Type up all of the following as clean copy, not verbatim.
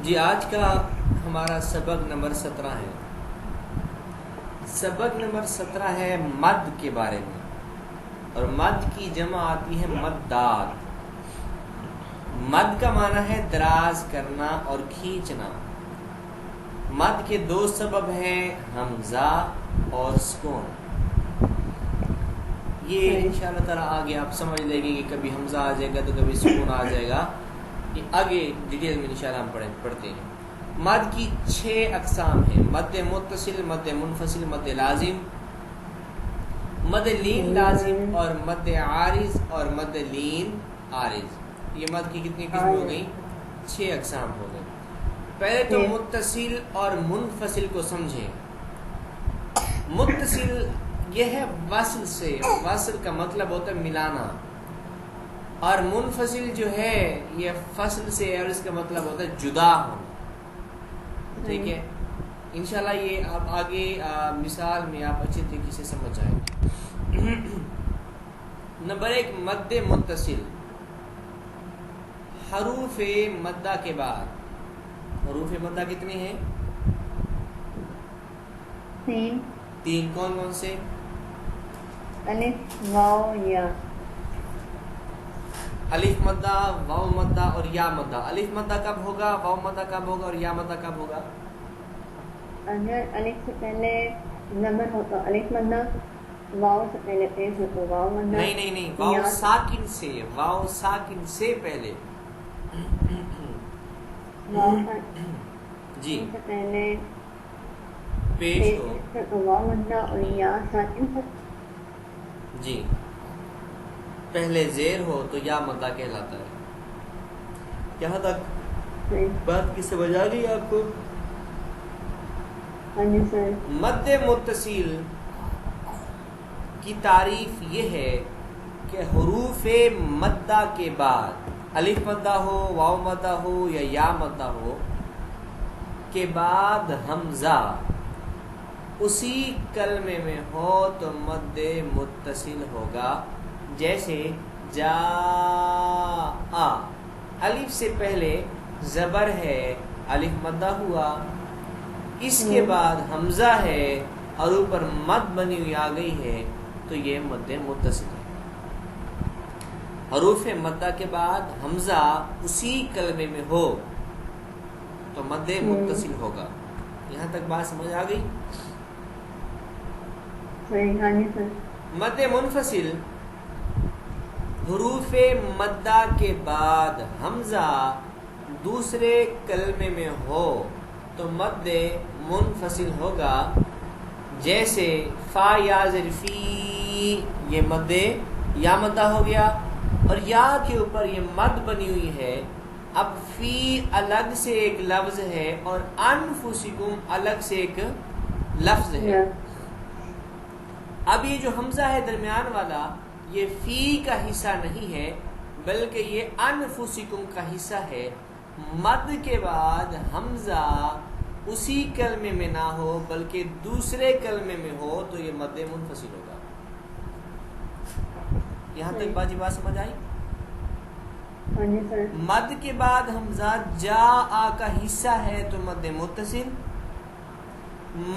جی آج کا ہمارا سبق نمبر 17 ہے۔ سبق نمبر 17 ہے مد کے بارے میں، اور مد کی جمع آتی ہے مدات۔ مد کا معنی ہے دراز کرنا اور کھینچنا۔ مد کے دو سبب ہیں، حمزہ اور سکون۔ یہ انشاءاللہ تعالیٰ آگے آپ سمجھ لیں گے کہ کبھی حمزہ آ جائے گا تو کبھی سکون آ جائے گا، یہ آگے ڈیٹیل میں انشاءاللہ ہم پڑھتے ہیں۔ مد کی 6 اقسام ہیں: مد متصل، مد منفصل، مد لازم، مد لین لازم اور مد عارض اور مد لین عارض۔ یہ مد کی کتنی قسمیں ہو گئی؟ 6 اقسام ہو گئے۔ پہلے تو متصل اور منفصل کو سمجھیں۔ متصل یہ ہے وصل سے، وصل کا مطلب ہوتا ہے ملانا، اور منفصل جو ہے یہ فصل سے اور اس کا مطلب ہوتا ہے جدا ہونا۔ ٹھیک ہے، انشاءاللہ یہ آپ آگے مثال میں آپ اچھے طریقے سے سمجھ جائیں گے۔ نمبر 1 مد متصل، حروف مدہ کے بعد۔ حروف مدہ کتنے ہیں؟ 3 کون کون سے؟ الف، واو، یا۔ الف مدہ، واو مدہ اور یا مدہ۔ الف مدہ کب ہوگا، واو مدہ کب ہوگا اور یا مدہ کب ہوگا؟ اگر الف سے پہلے زبر ہو تو الف مدہ، واو سے پہلے پیش ہو تو واو مدہ۔ نہیں، واو ساکن سے، واو ساکن سے پہلے واو جی سے پہلے پیش ہو تو واو مدہ، اور یا ساکن سے جی پہلے زیر ہو تو یا مدہ کہلاتا ہے۔ یہاں تک بات کی سمجھ آ گئی آپ کو؟ مد متصل کی تعریف یہ ہے کہ حروف مدہ کے بعد، الف مدہ ہو، واو مدہ ہو یا مدہ ہو، کے بعد حمزہ اسی کلمے میں ہو تو مد متصل ہوگا۔ جیسے جا، الف سے پہلے زبر ہے، الف مدہ ہوا، اس کے بعد حمزہ ہے اور اوپر مد بنی ہوئی آ گئی ہے تو یہ مد متصل ہے۔ حروف مدہ کے بعد حمزہ اسی کلمے میں ہو تو مد متصل ہوگا۔ یہاں تک بات سمجھ آ گئی؟ مد منفصل، حروف مدہ کے بعد حمزہ دوسرے کلمے میں ہو تو مد منفصل ہوگا۔ جیسے فا یا ظرفی، یہ مد یا مدہ ہو گیا، اور یا کے اوپر یہ مد بنی ہوئی ہے۔ اب فی الگ سے ایک لفظ ہے اور انفسکم الگ سے ایک لفظ ہے۔ اب یہ جو حمزہ ہے درمیان والا، یہ فی کا حصہ نہیں ہے بلکہ یہ انفسکم کا حصہ ہے۔ مد کے بعد حمزہ اسی کلمے میں نہ ہو بلکہ دوسرے کلمے میں ہو تو یہ مد منفصل ہوگا۔ یہاں تک باجی بات سمجھ آئی؟ مد کے بعد حمزہ جا آ کا حصہ ہے تو مد متصل۔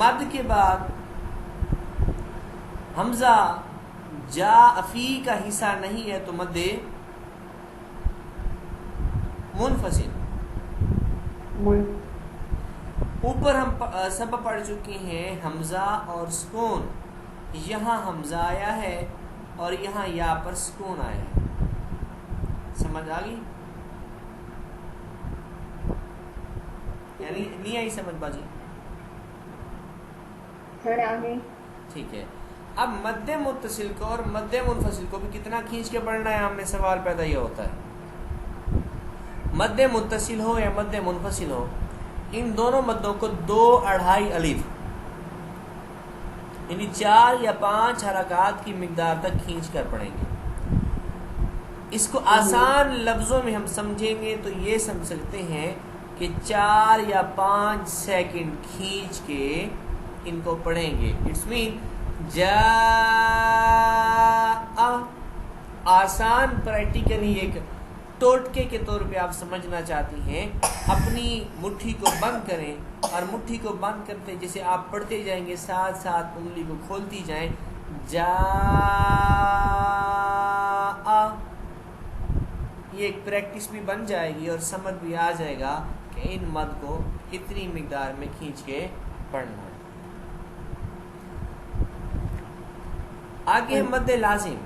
مد کے بعد حمزہ جا افی کا حصہ نہیں ہے تو مد منفصل۔ اوپر ہم سبق پڑھ چکے ہیں حمزہ اور سکون۔ یہاں حمزہ آیا ہے اور یہاں یا پر سکون آیا ہے۔ سمجھ آ گئی؟ یعنی نہیں آئی سمجھ باجی؟ ٹھیک ہے، اب مد متصل کو اور مد منفصل کو بھی کتنا کھینچ کے پڑھنا ہے، ہم نے سوال پیدا یہ ہوتا ہے۔ مد متصل ہو یا مد منفصل ہو، ان دونوں مدوں کو 2-2.5 الف یعنی 4 یا 5 حرکات کی مقدار تک کھینچ کر پڑھیں گے۔ اس کو آسان لفظوں میں ہم سمجھیں گے تو یہ سمجھ سکتے ہیں کہ 4 یا 5 سیکنڈ کھینچ کے ان کو پڑھیں گے۔ اٹس مین جا، آسان پریکٹیکلی ایک ٹوٹکے کے طور پہ آپ سمجھنا چاہتی ہیں، اپنی مٹھی کو بند کریں اور مٹھی کو بند کرتے جیسے آپ پڑھتے جائیں گے ساتھ ساتھ انگلی کو کھولتی جائیں، جا، یہ ایک پریکٹس بھی بن جائے گی اور سمجھ بھی آ جائے گا کہ ان مد کو اتنی مقدار میں کھینچ کے پڑھنا ہے۔ آگے مد لازم،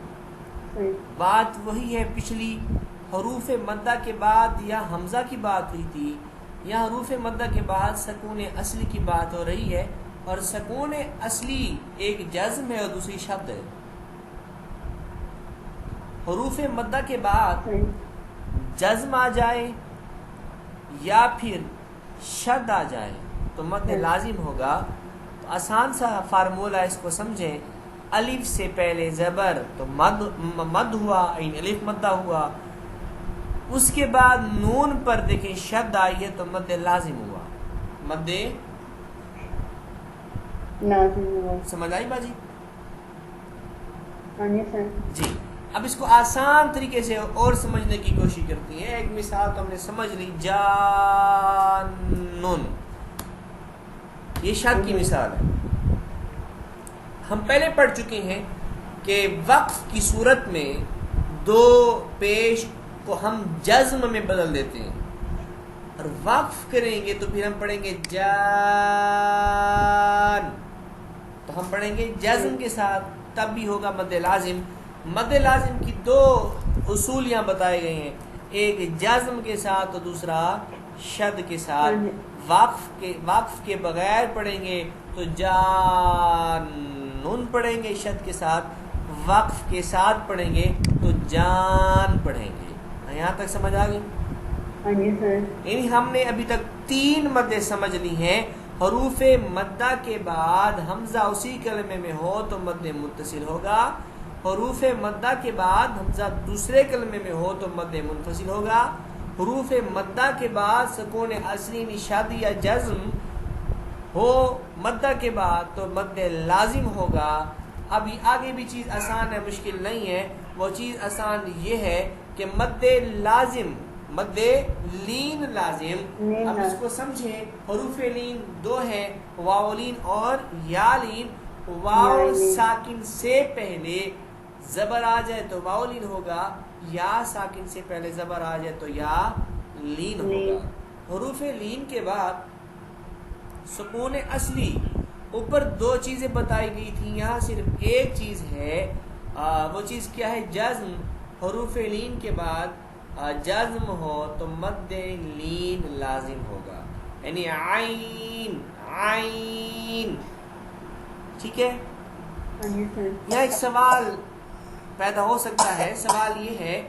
بات وہی ہے پچھلی حروف مدہ کے بعد یا حمزہ کی بات ہوئی تھی، یا حروف مدہ کے بعد سکون اصلی کی بات ہو رہی ہے، اور سکون اصلی ایک جزم ہے اور دوسری شد ہے۔ حروف مدہ کے بعد جزم آ جائے یا پھر شد آ جائے تو مد لازم ہوگا۔ تو آسان سا فارمولہ اس کو سمجھیں، الف سے پہلے زبر تو مد ہوا، الف مدہ ہوا، اس کے بعد نون پر دیکھیں شد آئی ہے تو مد لازم ہوا، مد لازم ہوا۔ سمجھ آئی باجی؟ ہاں جی سر۔ جی، اب اس کو آسان طریقے سے اور سمجھنے کی کوشش کرتی ہیں۔ ایک مثال تو ہم نے سمجھ لی، جانن، یہ شد کی مثال ہے۔ ہم پہلے پڑھ چکے ہیں کہ وقف کی صورت میں دو پیش کو ہم جزم میں بدل دیتے ہیں، اور وقف کریں گے تو پھر ہم پڑھیں گے جان، تو ہم پڑھیں گے جزم کے ساتھ، تب بھی ہوگا مد لازم۔ مد لازم کی دو اصول یہاں بتائے گئے ہیں، ایک جزم کے ساتھ اور دوسرا شد کے ساتھ۔ وقف کے بغیر پڑھیں گے تو جانن پڑھیں گے شد کے ساتھ، وقف کے ساتھ پڑھیں گے تو جان پڑھیں گے۔ یہاں تک سمجھ آ گئی؟ ہاں جی سر۔ یعنی ہم نے ابھی تک 3 مدیں سمجھ لی ہیں۔ حروف مدہ کے بعد حمزہ اسی کلمے میں ہو تو مد متصل ہوگا، حروف مدہ کے بعد حمزہ دوسرے کلمے میں ہو تو مد منفصل ہوگا، حروف مدہ کے بعد سکون اصلی نشاد یا جزم ہو مدہ کے بعد تو مد لازم ہوگا۔ اب آگے بھی چیز آسان ہے، مشکل نہیں ہے۔ وہ چیز آسان یہ ہے کہ مد لازم، مد لین لازم، اب اس کو سمجھیں۔ حروف لین 2 ہیں، واو لین اور یا لین۔ واو ساکن سے پہلے زبر آ جائے تو واو لین ہوگا، یا ساکن سے پہلے زبر آ جائے تو یا لین ہوگا۔ حروف لین کے بعد سکون اصلی، اوپر 2 چیزیں بتائی گئی تھیں، یہاں صرف ایک چیز ہے، وہ چیز کیا ہے؟ جزم۔ حروف لین کے بعد جزم ہو تو مد لین لازم ہوگا، یعنی عین، عین، ٹھیک ہے؟ یہاں ایک سوال پیدا ہو سکتا ہے، سوال یہ ہے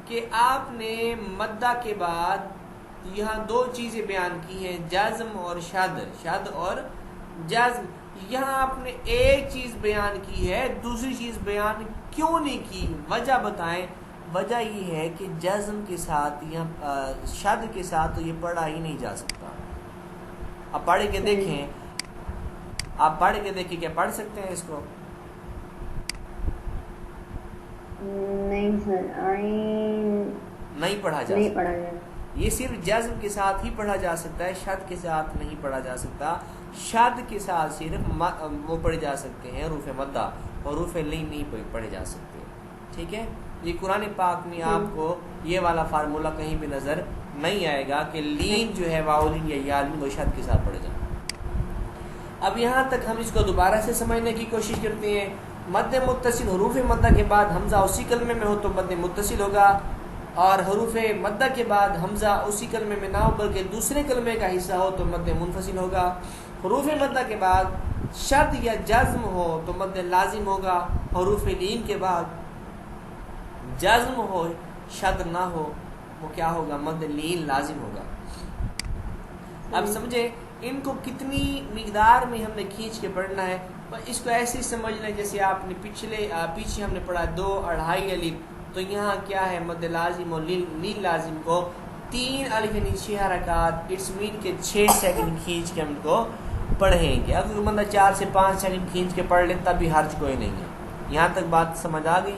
کہ آپ نے مدہ کے بعد یہاں 2 چیزیں بیان کی ہیں، جزم اور شد، شد اور جزم۔ یہاں آپ نے ایک چیز بیان کی ہے، دوسری چیز بیان کیوں نہیں کی؟ وجہ بتائیں۔ وجہ یہ ہے کہ جزم کے ساتھ یہاں شد کے ساتھ تو یہ پڑھا ہی نہیں جا سکتا۔ آپ پڑھ کے دیکھیں، آپ پڑھ کے دیکھیں، کیا پڑھ سکتے ہیں اس کو؟ نہیں سر، نہیں پڑھا جا سکتا، یہ صرف جزم کے ساتھ ہی پڑھا جا سکتا ہے، شد کے ساتھ نہیں پڑھا جا سکتا۔ شد کے ساتھ صرف وہ پڑھے جا سکتے ہیں حروف مدہ، حروف لین نہیں پڑھے جا سکتے، ٹھیک ہے؟ یہ قرآن پاک میں آپ کو یہ والا فارمولہ کہیں بھی نظر نہیں آئے گا کہ لین جو ہے واو لین یا یا لین وہ شد کے ساتھ پڑھے جائیں۔ اب یہاں تک ہم اس کو دوبارہ سے سمجھنے کی کوشش کرتے ہیں۔ مد متصل، حروف مدہ کے بعد حمزہ اسی کلمے میں ہو تو مد متصل ہوگا، اور حروف مدہ کے بعد حمزہ اسی کلمے میں نہ ہو بلکہ دوسرے کلمے کا حصہ ہو تو مد منفصل ہوگا۔ حروف مدہ کے بعد شد یا جزم ہو تو مد لازم ہوگا، حروف لین کے بعد جزم ہو شد نہ ہو وہ کیا ہوگا؟ مد لین لازم ہوگا۔ اب سمجھے ان کو کتنی مقدار میں ہم نے کھینچ کے پڑھنا ہے، اس کو ایسے ہی سمجھ لیں جیسے آپ نے پیچھے ہم نے پڑھا 2 2.5 الف، تو یہاں کیا ہے؟ مد لازم اور لین لازم کو 3 الف یعنی 6 حرکات، اٹس مین کے 6 سیکنڈ کھینچ کے ہم کو پڑھیں گے۔ اگر بندہ 4 سے 5 سیکنڈ کھینچ کے پڑھ لے تب بھی حرج کوئی نہیں ہے۔ یہاں تک بات سمجھ آ گئی؟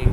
1,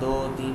2, 3